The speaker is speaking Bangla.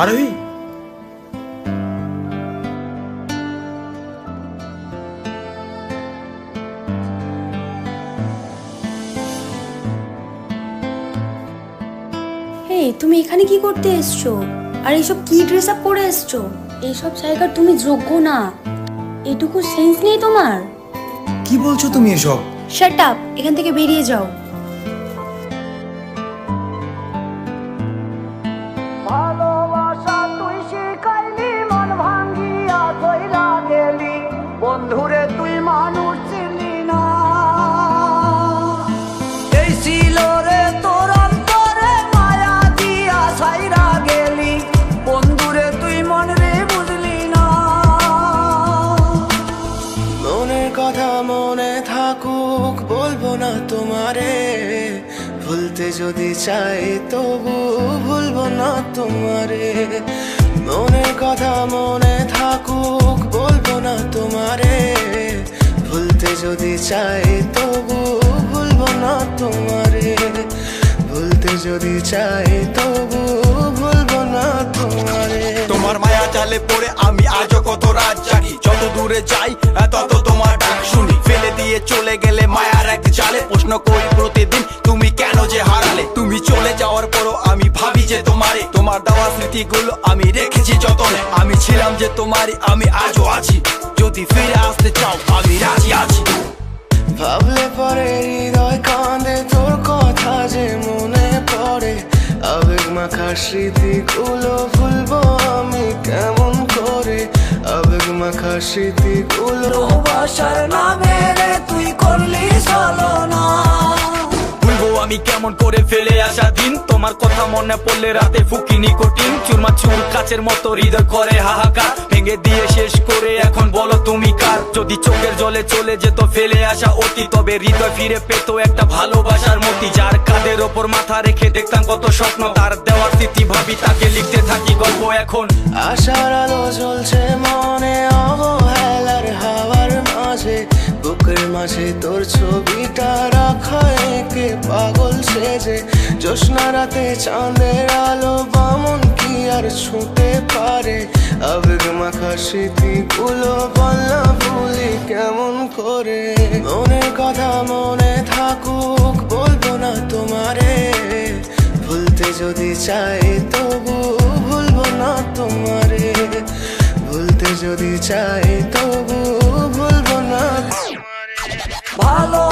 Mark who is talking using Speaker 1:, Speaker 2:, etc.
Speaker 1: আরোহী,
Speaker 2: তুমি এখানে কি করতে এসছো? আর এইসব কি ড্রেস আপ পরে এসছো? এইসব জায়গার তুমি যোগ্য না। এটুকু সেন্স নেই তোমার?
Speaker 1: কি বলছো তুমি এসব?
Speaker 2: শাট আপ, এখান থেকে বেরিয়ে যাও।
Speaker 3: ভালোবাসা তুই শিখাইলি, মন ভাঙ্গিয়া কইরা গেলি, বন্ধুরে তুই মানুষ ছিলি না। এই ছিল রে তোর অন্তরে মায়া দিয়া ছাইরা গেলি, বন্ধুরে তুই মন রে বুঝলি না।
Speaker 4: মনের কথা মনে থাকুক, বলবো না তোমারে, ভুলতে যদি চাই তবু ভুলবো না তোমারে। মনের কথা মনে থাকুক, বলবো না তোমারে, ভুলতে যদি চাই তবু ভুলবো না তোমারে। ভুলতে যদি চাই তবু ভুলবো না তোমারে।
Speaker 5: তোমার মায়া জালে পড়ে আমি আজও কত রাত জাগি, যত দূরে যাই তত তোমার ডাক শুনি। ফেলে দিয়ে চলে গেলে মায়ার এক জালে, প্রশ্ন করি প্রতিদিন তুমি কেন যে হারালে। তুমি চলে যাওয়ার পরও আমি ভাবি যে তোমারে, তোমার দেওয়া স্মৃতিগুলো আমি রেখেছি যতনে। আমি ছিলাম যে তোমারই, আমি আজও আছি, যদি ফিরে আসতে চাও আমি রাজি আছি।
Speaker 4: ভাবলে পরে হৃদয় কাঁদে, তোর কথা যে মনে পড়ে, আবেগ মাখা স্মৃতিগুলো ভুলবো আমি কেমন করে। আবেগ মাখা স্মৃতিগুলো
Speaker 3: ভালোবাসার নামে রে তুই করলি ছলনা।
Speaker 5: ভুলবো আমি কেমন করে ফেলে আসা দিন, তোমার কথা মনে পড়লে রাতে ফুকি নিকোটিন। চুরমা চুর কাচের মতো হৃদয় করে হাহাকার, ভেঙে দিয়ে শেষ করে এখন বলো তুমি কার। যদি চোখের জলে চলে যেত ফেলে আসা অতি, তবে হৃদয় ফিরে পেত একটা ভালোবাসার মতি। যার কাঁধের ওপর মাথা রেখে দেখতাম কত স্বপ্ন, তার দেওয়ার স্মৃতি ভাবি তাকে লিখতে থাকি গল্প এখন।
Speaker 4: আশার আলো জ্বলছে মনে অবহেলার হাওয়ার মাঝে, বুকের মাঝে তোর ছবিটা রাখা একে পাগল সেজে। জ্যোৎস্না রাতে চাঁদের আলো বামন কি আর ছুঁতে পারে। আবেগ মাখা স্মৃতিগুলো বলনা ভুলি কেমন করে। মনের কথা মনে থাকুক, বলবো না তোমারে, ভুলতে যদি চাই তবু ভুলবো না তোমারে। ভুলতে যদি চাই তবু ভুলবো না তোমারে।
Speaker 3: ভালো